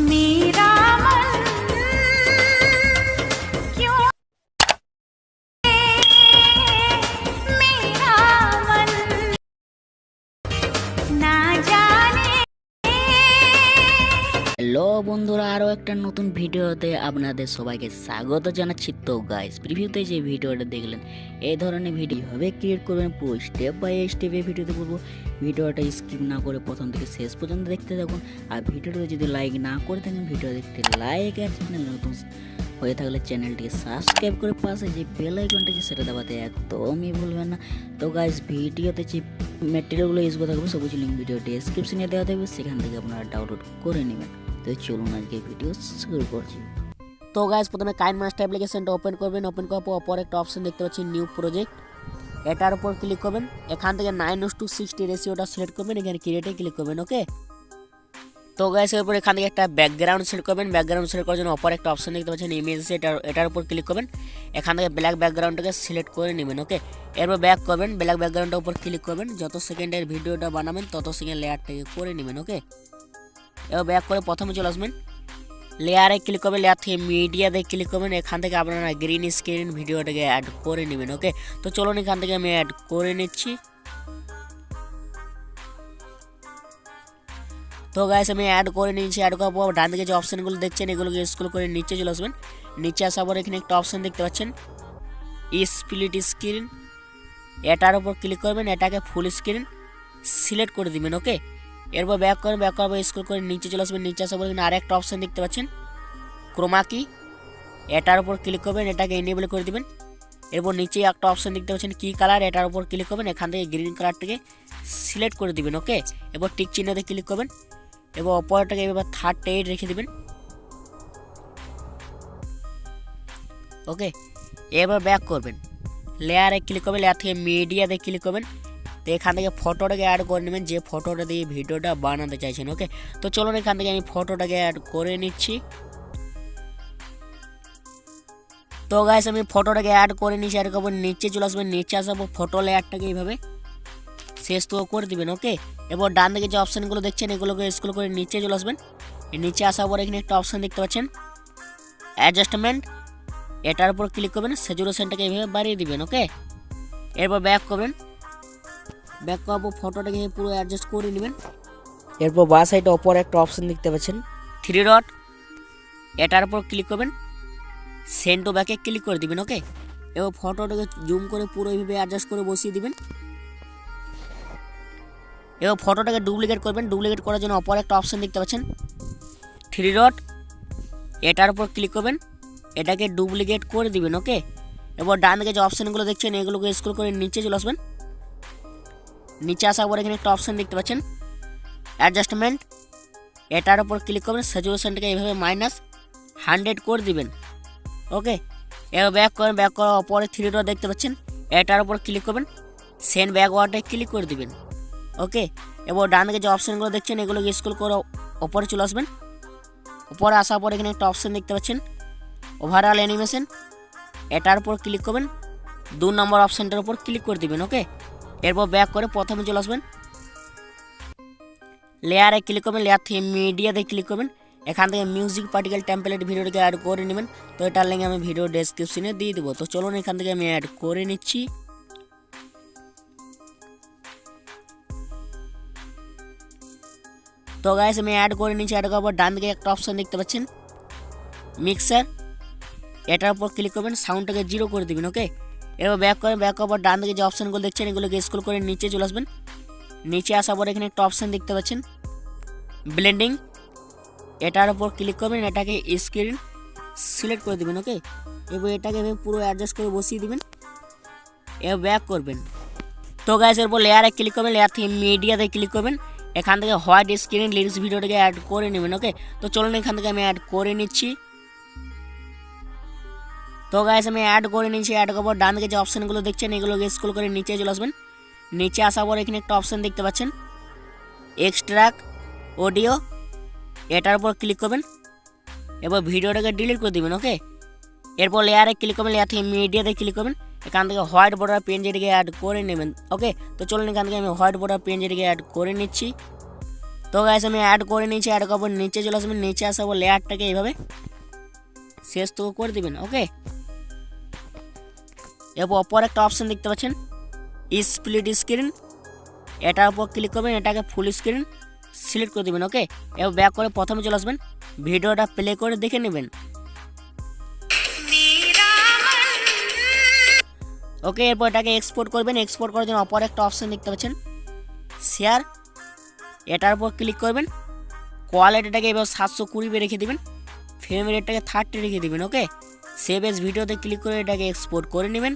मेरा मन क्यों मेरा मन ना जाने। হ্যালো বন্ধুরা, আরও একটা নতুন ভিডিওতে আপনাদের সবাইকে স্বাগত জানাচ্ছি। তো গাইস, প্রিভিউতে যে ভিডিওটা দেখলেন, এই ধরনের ভিডিও হবে ক্রিয়েট করবেন পুরো স্টেপ বাই স্টেপ এই ভিডিওতে বলবো। ভিডিওটা স্কিপ না করে প্রথম থেকে শেষ পর্যন্ত দেখতে থাকুন। আর ভিডিওটা যদি লাইক না করে থাকেন, ভিডিও দেখতে লাইক, আর চ্যানেল নতুন হয়ে থাকলে চ্যানেলটিকে সাবস্ক্রাইব করে পাশে যে বেল আইকনটা আছে সেটা দাবাতে একদমই ভুলবেন না। তো গাইস, ভিডিওতে যে ম্যাটেরিয়ালগুলো ইউজ করে থাকবে সবকিছু লিঙ্ক ভিডিও ডেসক্রিপশনে দেওয়া থাকবে, সেখান থেকে আপনারা ডাউনলোড করে নেবেন। তো চলুন আজকে ভিডিও শুরু করছি। তো গাইস, প্রথমে কাইনমাস্টার অ্যাপ্লিকেশনটা ওপেন করবেন। ওপেন করার পর অপর একটা অপশন দেখতে পাচ্ছেন নিউ প্রজেক্ট, এটার উপর ক্লিক করবেন। এখান থেকে 9:60 রেশিওটা সিলেক্ট করবেন, এখানে ক্রিয়েটে ক্লিক করবেন। ওকে, তো গাইস এরপর এখান থেকে একটা ব্যাকগ্রাউন্ড সিলেক্ট করবেন। ব্যাকগ্রাউন্ড সিলেক্ট করার জন্য অপর একটা অপশন দেখতে পাচ্ছেন ইমেজ, এটার উপর ক্লিক করবেন। এখান থেকে ব্ল্যাক ব্যাকগ্রাউন্ডটাকে সিলেক্ট করে নেবেন। ওকে, এরপর ব্যাক করবেন, ব্ল্যাক ব্যাকগ্রাউন্ডটার উপর ক্লিক করবেন। যত সেকেন্ডের ভিডিওটা বানাবেন তত সেকেন্ড লেয়ারটাকে করে নেবেন। ওকে, এবার ব্যাক করে প্রথমে চলে আসবেন, লেয়ারে ক্লিক করবেন, লেয়ার থেকে মিডিয়াতে ক্লিক করবেন। এখান থেকে আপনারা গ্রিন স্ক্রিন ভিডিওটাকে অ্যাড করে নেবেন। ওকে, তো চলুন এখান থেকে আমি অ্যাড করে নিচ্ছি। তো গাইস, আমি অ্যাড করে নিয়েছি। অ্যাড করার পর ডান দিকে যে অপশানগুলো দেখছেন এগুলোকে স্ক্রল করে নিচে চলে আসবেন। নিচে আসার পর এখানে একটা অপশান দেখতে পাচ্ছেন স্প্লিট স্ক্রিন, এটার উপর ক্লিক করবেন। এটাকে ফুল স্ক্রিন সিলেক্ট করে দিবেন। ওকে, এরপর ব্যাক করেন, ব্যাক করার পর স্ক্রল করে নিচে চলে আসবেন। নিচে আসার পর এখানে আরেকটা অপশান দেখতে পাচ্ছেন ক্রোমা কি, এটার উপর ক্লিক করবেন, এটাকে এনেবল করে দিবেন। এরপর নিচে একটা অপশান দেখতে পাচ্ছেন কি কালার, এটার উপর ক্লিক করবেন। এখান থেকে গ্রিন কালারটাকে সিলেক্ট করে দিবেন। ওকে, এরপর টিক চিহ্নতে ক্লিক করবেন। এবার অপরটাকে এবার 38 রেখে দিবেন। ওকে, এবার ব্যাক করবেন, লেয়ারে ক্লিক করবেন, লেয়ার থেকে মিডিয়াতে ক্লিক করবেন। তো এখান থেকে ফটোটাকে অ্যাড করে নেবেন, যে ফটোটা দিয়ে ভিডিওটা বানাতে চাইছেন। ওকে, তো চলুন এখান থেকে আমি ফটোটাকে অ্যাড করে নিচ্ছি। তো গাইস, আমি ফটোটাকে অ্যাড করে নিচ্ছি। অ্যাড করবো, নিচে চলে আসবেন। নিচে আসার পর ফটো লেয়ারটাকে এইভাবে শেষ তো করে দিবেন। ওকে, এবার ডান দিকে যে অপশানগুলো দেখছেন এগুলোকে স্ক্রল করে নিচে চলে আসবেন। নিচে আসার পর এখানে একটা অপশান দেখতে পাচ্ছেন অ্যাডজাস্টমেন্ট, এটার উপর ক্লিক করবেন। স্যাচুরেশনটাকে এইভাবে বাড়িয়ে দিবেন। ওকে, এরপর ব্যাক করবেন, ব্যাক করার পর ফটোটাকে পুরো অ্যাডজাস্ট করে নেবেন। এরপর বাঁ সাইডে অপর একটা অপশান দেখতে পাচ্ছেন 3 ডট, এটার উপর ক্লিক করবেন, সেন্ড টু ব্যাকে ক্লিক করে দিবেন। ওকে, এবার ফটোটাকে জুম করে পুরো এইভাবে অ্যাডজাস্ট করে বসিয়ে দিবেন। এবার ফটোটাকে ডুপ্লিকেট করবেন। ডুপ্লিকেট করার জন্য অপর একটা অপশান দেখতে পাচ্ছেন 3 ডট, এটার উপর ক্লিক করবেন, এটাকে ডুপ্লিকেট করে দিবেন। ওকে, এবার ডান দিকে যে অপশানগুলো দেখছেন এগুলোকে স্ক্রল করে নিচে চলে আসবেন। নিচে আসার পর এখানে একটা অপশান দেখতে পাচ্ছেন অ্যাডজাস্টমেন্ট, এটার উপর ক্লিক করবেন। স্যাচুরেশনটাকে এইভাবে -100 করে দিবেন। ওকে, এবার ব্যাক করেন, ব্যাক করার পরে 3 ডট দেখতে পাচ্ছেন, এটার উপর ক্লিক করবেন, সেন্ড ব্যাকওয়ার্ডে ক্লিক করে দিবেন। ওকে, এবার ডান দিকে যে অপশানগুলো দেখছেন এগুলোকে স্ক্রল করে ওপরে চলে আসবেন। উপরে আসার পর এখানে একটা অপশান দেখতে পাচ্ছেন ওভারঅল অ্যানিমেশন, এটার উপর ক্লিক করবেন, 2 নম্বর অপশানটার উপর ক্লিক করে দিবেন। ওকে, এরপর ব্যাক করে প্রথমে চলে আসবেন, লেয়ারে ক্লিক করবেন, লেয়ার থেকে মিডিয়াতে ক্লিক করবেন। এখান থেকে মিউজিক পার্টিকেল টেমপ্লেট ভিডিওটাকে অ্যাড করে নেবেন। তো এটার লিঙ্ক আমি ভিডিও ডেসক্রিপশনে দিয়ে দেবো। তো চলুন এখান থেকে আমি অ্যাড করে নিচ্ছি। তো গাইস, আমি অ্যাড করে নিচ্ছি। অ্যাড করার পর ডান দিকে একটা অপশান দেখতে পাচ্ছেন মিক্সার, এটার উপর ক্লিক করবেন, সাউন্ডটাকে 0 করে দিবেন। ওকে, এবার ব্যাক করেন, ব্যাক করার পর ডান দিকে যে অপশানগুলো দেখছেন এগুলোকে স্ক্রল করে নিচে চলে আসবেন। নিচে আসার পর এখানে একটা অপশান দেখতে পাচ্ছেন ব্লেন্ডিং, এটার উপর ক্লিক করবেন, এটাকে স্ক্রিন সিলেক্ট করে দিবেন। ওকে, এবার এটাকে পুরো অ্যাডজাস্ট করে বসিয়ে দিবেন। এবার ব্যাক করবেন। তো গাইস, এরপর লেয়ারে ক্লিক করবেন, লেয়ার থেকে মিডিয়াতে ক্লিক করবেন। এখান থেকে হোয়াইট স্ক্রিন লিরিক্স ভিডিওটাকে অ্যাড করে নেবেন। ওকে, তো চলুন এখান থেকে আমি অ্যাড করে নিচ্ছি। তো গাইস, আমি অ্যাড করে নিচ্ছি। অ্যাড করার পর ডান দিকে যে অপশানগুলো দেখছেন এগুলোকে স্ক্রল করে নিচে চলে আসবেন। নিচে আসার পর এখানে একটা অপশান দেখতে পাচ্ছেন এক্সট্রাক্ট অডিও, এটার উপর ক্লিক করবেন। এবার ভিডিওটাকে ডিলিট করে দিবেন। ওকে, এরপর লেয়ারে ক্লিক করবেন, লেয়ার থেকে মিডিয়াতে ক্লিক করবেন। এখান থেকে হোয়াইট বর্ডার পেন যেটিকে অ্যাড করে নেবেন। ওকে, তো চলুন এখান থেকে আমি হোয়াইট বর্ডার পেন যেটিকে অ্যাড করে নিচ্ছি। তো গাইস আমি অ্যাড করে নিয়েছি, অ্যাড করার পর নিচে চলে আসবেন, নিচে আসাবো লেয়ারটাকে এইভাবে শেষ তো করে দিবেন। ওকে, এরপর অপর একটা অপশন দেখতে পাচ্ছেন স্প্লিট স্ক্রিন, এটার উপর ক্লিক করবেন, এটাকে ফুল স্ক্রিন সিলেক্ট করে দেবেন। ওকে, এবার ব্যাক করে প্রথমে চলে আসবেন, ভিডিওটা প্লে করে দেখে নেবেন। ওকে, এরপর এটাকে এক্সপোর্ট করবেন, এক্সপোর্ট করার জন্য অপর একটা অপশন দেখতে পাচ্ছেন শেয়ার, এটার উপর ক্লিক করবেন, কোয়ালিটিটাকে এবার 720 রেখে দিবেন, ফ্রেম রেটটাকে 30 রেখে দিবেন। ওকে, সেভ এস ভিডিওতে ক্লিক করে এটাকে এক্সপোর্ট করে নেবেন।